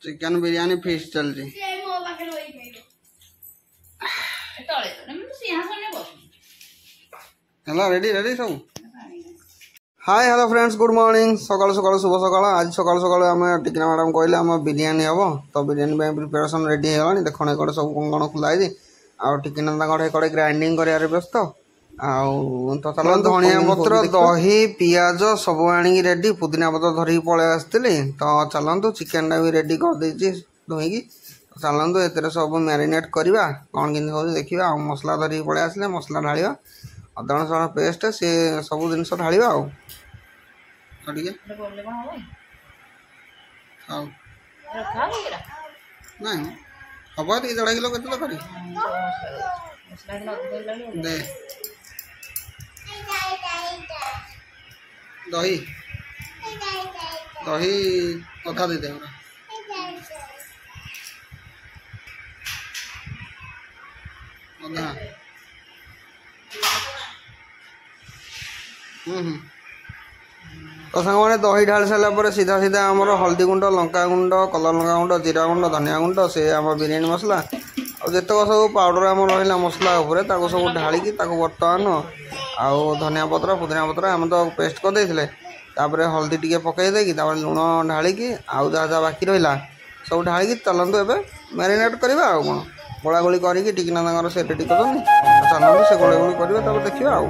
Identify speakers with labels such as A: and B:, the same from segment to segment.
A: Chicken biryani fish चल रही hello ready ready सब hi hello friends good morning सकाल सकाल शुभ सकाल आज सकाल सकाल आम टिकना मैडम कहले आम बिरयानी हम तो बिरयानी प्रिपेरेसन रेडी है देखने कड़े सब कौन कौन खुलाई आउ टिकना कड़े ग्राइंडिंग कर व्यस्त आउ तो चलो धनिया पत्र दही पियाज सब आनिक रेडी पुदीना पत्र धरिक पलि आसती तो चलतु चिकेन टा भी रेडी कर धोईकी चलतु ए सब मैरिनेट करवा कौन के देखा मसला धरिक पलि आसले मसला ढाल अदा रसुण पेस्ट सी सब जिन ढाल नहीं हम टे 1.5 किलो के कर दे दही दही अधा दे दे अधा तो सांग मैंने दही ढाल सारापर सीधा सीधा आमर हल्दी गुंड लंका गुंड कलर लंका गुंड जीरा गुंड धनिया गुंड से आम बिरयानी मसला और जितक सब पाउडर आम रहा मसला उपर सब ढालिकी बर्तमान आउ धनिया पत्र पुदीना पत्र आम तो पेस्ट करदे हल्दी टी पकईदे लुण ढालिकी आउ जहाँ जहाँ बाकी रहा सब ढालिकी चलतु ए मैरिनेट करवा आउ कौन गोला गोली करके टिकना से रेडी कर चलतु से गोला गोली करेंगे देखिए आउ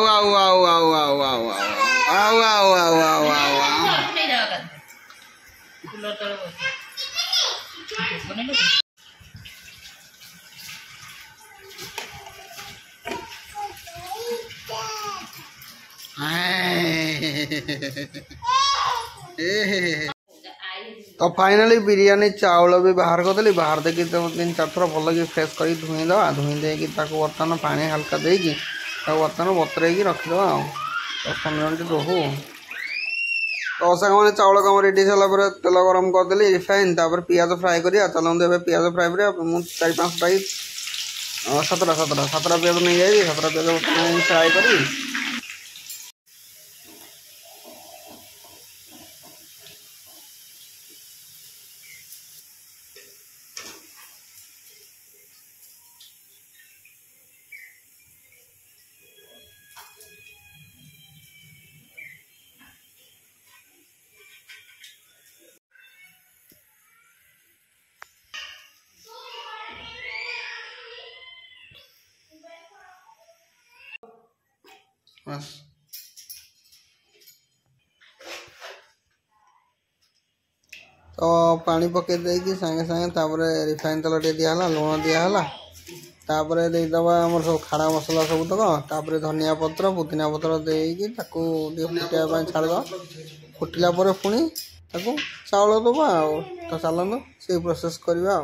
A: आओ आओ आओ आओ आओ आओ आओ आओ आओ आओ आओ तो फाइनली बिरयानी चाउल भी बाहर करदेली बाहर देकी तो 3-4 थर भल फ्रेश कर धुईदे धुई देकी बर्तमान पानी हल्का देकी बर्तमान बतरई रखीद 10-15 मिनट रोहू तो मैंने चाउल कम रेडी सारापर तेल गरम करदेली रिफाइन पियाज फ्राए करा चलते पियाज फ्राए कर 4-5टा 7टा पियाज नहीं जाए 7टा पियाज फ्राए करी बस तो पानी पके देकी सागे सागे रिफाइन तेल टे दिहला लुण दिहला देदबा आम सब खाड़ा मसला सब तक धनिया पत्र पुदीना पत्र देकी फुटा छाड़ फुटिला पुणी चाउल दबा तो चलत से प्रोसेस करवा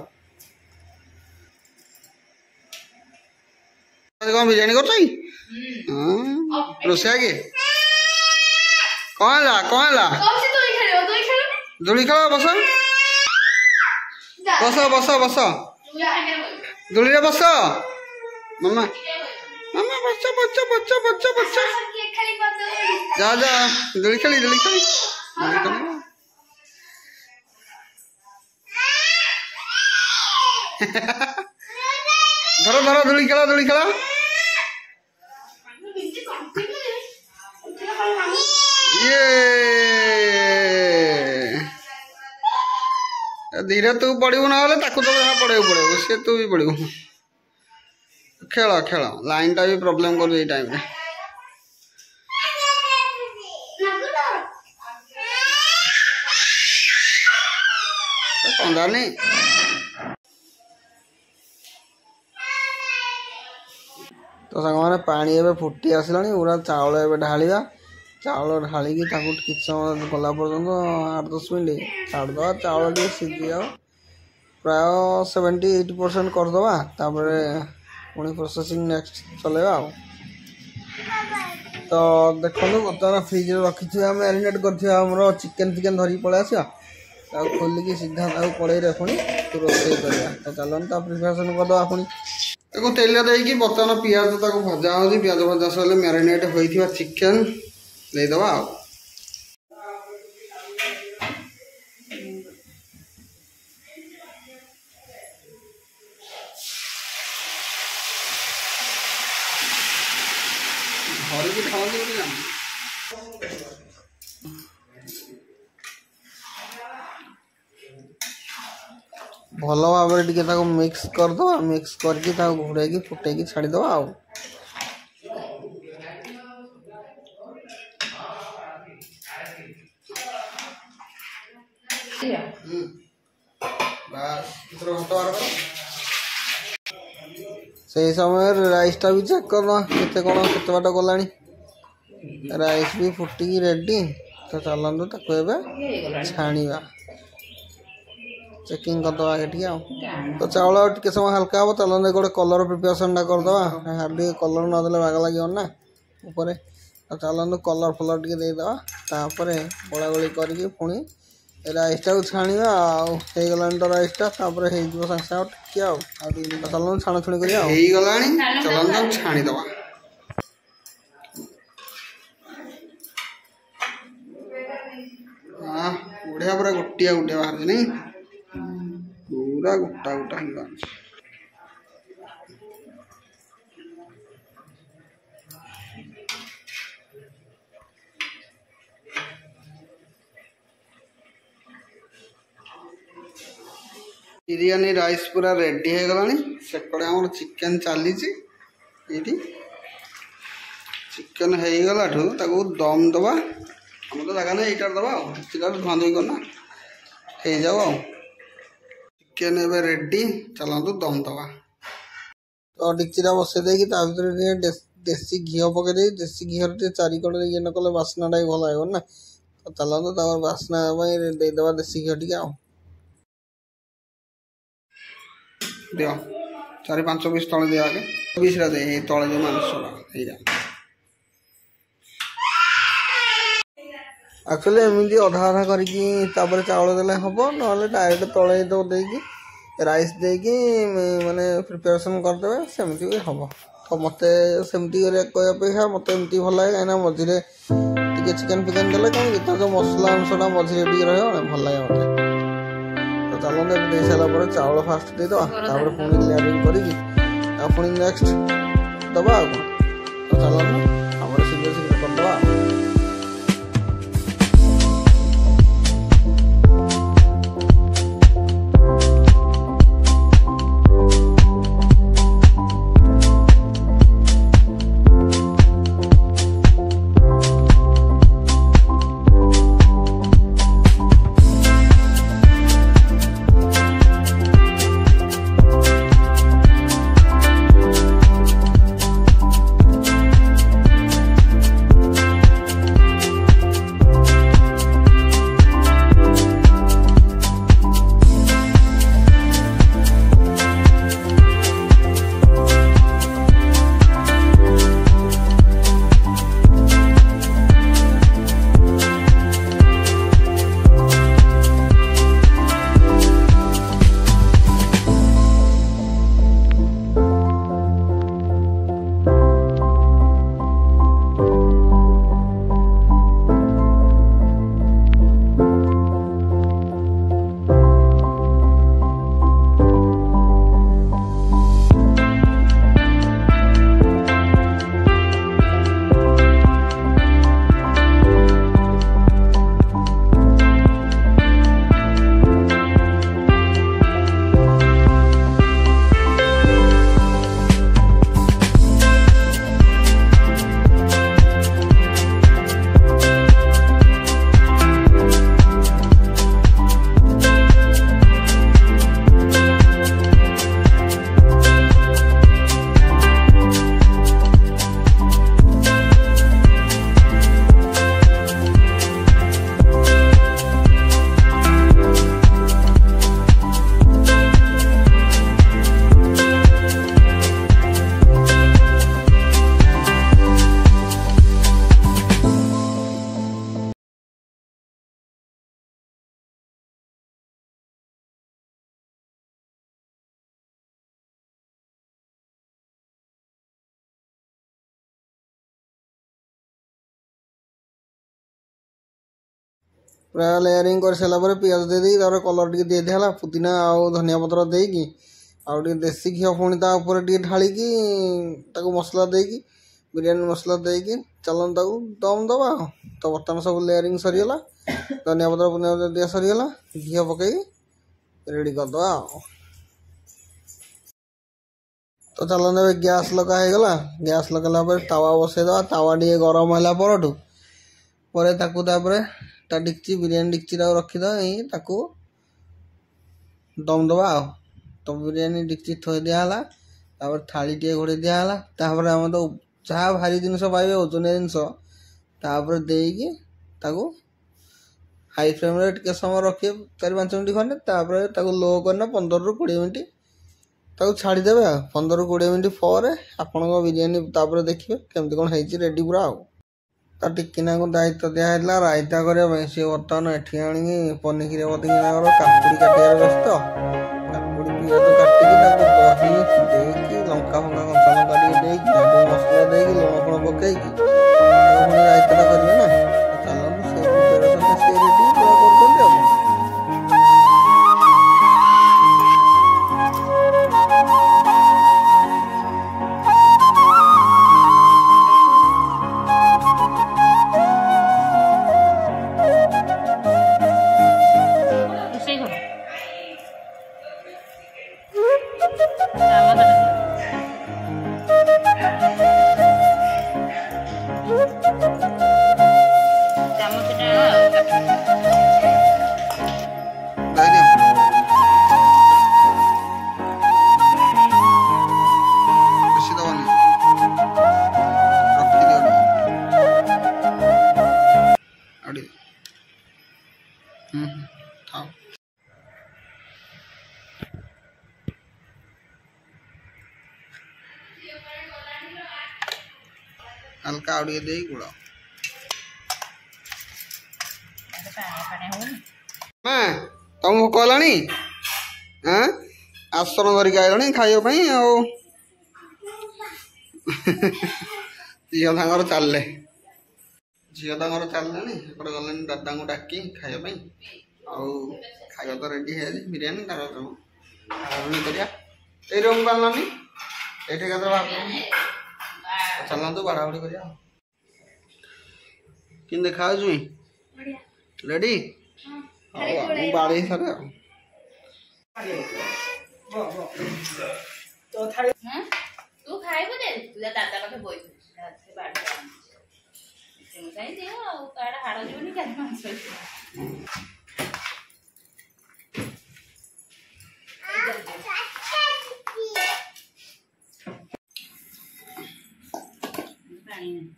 A: कौन बिरयानी कर रोषिया के कौन ला दोली खेल बस बस बस बस दोली रे बस मामा मामा बच्चा बच्चा बच्चा बच्चा बच्चा जा जा दोली खेली धरो धरो दोली खेला ये धीरे तू पड़ू ना तो पड़े पड़े सी तू भी पड़ू खेल खेल लाइन टा भी प्रॉब्लम कर टाइम पंदा नहीं तो सांग मैंने पानी एवं फुटी आसला पूरा चाउल एवं ढालिया चाउल ढालिकी किसी समय गला पर्यटन 8-10 मिनट छाड़द चाउल टे सीझी जाओ प्राय 70-80% करदे पुणी प्रोसेसिंग नेक्स्ट चलेगा तो देखो बर्तमान फ्रिज रखी मैरिनेट कर चिकेन धरिकी पलि आसा खोलिकी सीधा कड़े पुणी रोषे करवा तो चलता प्रिपेरेसन करदे पुणी तेल देकी बर्तमान पियाज भजा हो पियाज भजा सर मैरिनेट होता चिकेन देदेबा धरिकी खाओ भल भाव मिक्स करदे मिक्स करके घोड़े फुटे छाड़ीद से समय राइसटा भी चेक करना केते बाट गला राइस भी फुटिकी रेडी तो चलते छाणीबा चेकिंग करदे आगे ठीक तो चाउल टे समय हल्का हम चलते गोटे कलर प्रिपेरेसन करदे हार्ड कलर नदेले बाग लगे ना ऊपर तो चलते कलर फलर टे देदेपर गोला गोली करके पुणी राइसटा को छाणीबा आगलानी तो राइसटा सागे सागे टिके चलो छाणछुणी कर चलते छाणीदे बढ़िया पूरा गोटिया गोटिया बाहर नहीं पूरा गोटा गोटा ही बाहर बिरयानी राइस पूरा रेडी हो गलानी सेपटे आम चिकेन चली चिकेन हो गलाठू दम दबा हम तो जगह नहीं यहाँ दबा धुआ धुई करना हो जाओ चिकेन ए रेडी चलतु दम दबा तो डिक्चीटा बसई देकी देसी घी पकई देसी घी चारिकड़ ये न कले बास्नाटा भी भल आएगा ना तो चलतु बास्ना देदेबा देसी घी टे दियो 4-5 पीस तले दिया आगे पीसटा दे तले जो मांसटा एक्चुअली एमती अधा अधा करके चाउल देले हम ना डायरेक्ट तले तो देकी राइस देकी माने प्रिपेरेसन करदे सेमती भी हम तो मत सेमती अपेक्षा मत एमती भल लगे कहीं मझे टे चिकेन फिकेन देले कौन कि जो मसला अंशटा मझे टे रहा भल लगे मत तो चलते दे सारा चाउल फास्ट देदेबा पुणी लेयरिंग कर नेक्स्ट दबा तो चलते आम शीघ्र शीघ्र करदे। पूरा लेयरिंग कर सारा पर पियाज दे दी तापर कलर टिके दे दिया पुदीना आउ धनिया पत्र देकी आउ टिके देसी घी पुणी ता ऊपर टिके ढालिकी ताको मसला देकी बिरयानी मसला देकी चलन ताको दम दबा। तो बर्तमान सब लेयरिंग सरीगला धनिया पत्र पुदीना पत्र दिया सरीगला घी पकई रेडी करदे। तो चलन देवे गैस लगा गला गैस लगला तावा बसईदा तावा टे गरम है पर ता डिक्ची बिरयानी डिक्ची रखीद ताकू दम दबा। तो बिरयानी डिक्ची थोई दिहला थाली टे घोड़े दिहला आम तो जहाँ भारी जिनस पाइबे ओजनिया जिनस देकी ताकू हाई फ्लेम रे टिके समय रखिए 4-5 मिनट खंडे ताकू लो करना 15 ରୁ 20 मिनट ताकू छाड़ीदेवे 15 ରୁ 20 मिनट पर आपण बिरयानी देखिए केमती कौन है रेडी पूरा टिकिना को दायित्व दिखाला रायता करने सी बर्तमान एठी आनी पनीर बदीना काकुड़ी काटियार व्यस्त काकुड़ी पियाज काटिकी दही देकी लंका फंका कंचा लंका देकी मसला देकी लुण फुण पकईकी रायता करेंगे ना चलते से प्रिपेरेसन से रेडी कर हल्का आउट दे गुड़ तुम भोक है आसन धरिक आइल खाइबा झील तांगर चलले झील तांगर चलने गले दादा को डाक खाइबा खाଇବା तो रेडी है बिरयानी कर रूम को आनी ये चलतु बाढ़ाबड़ी कर देखा रेडी बाड़ी सारे
B: तू खाइबो दे तुला दादा पाखे बोल से बाड़ी से मुसाई दे आ काडा हाडो जीवनी काय माणसं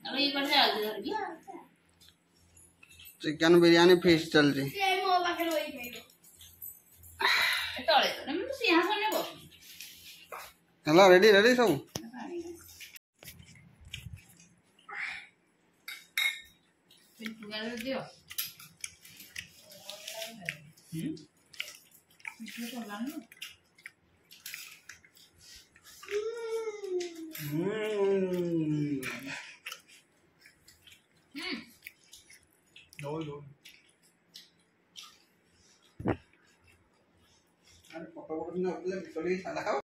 B: अब ये कर जा जल्दी
A: चिकन बिरयानी फिश चल जी
B: मो पाखे रोई खाइबो तळे तो मैं सिंहासन ने बस
A: हला रेडी रेडी सब
B: दियो
A: अरे पप्पा को ना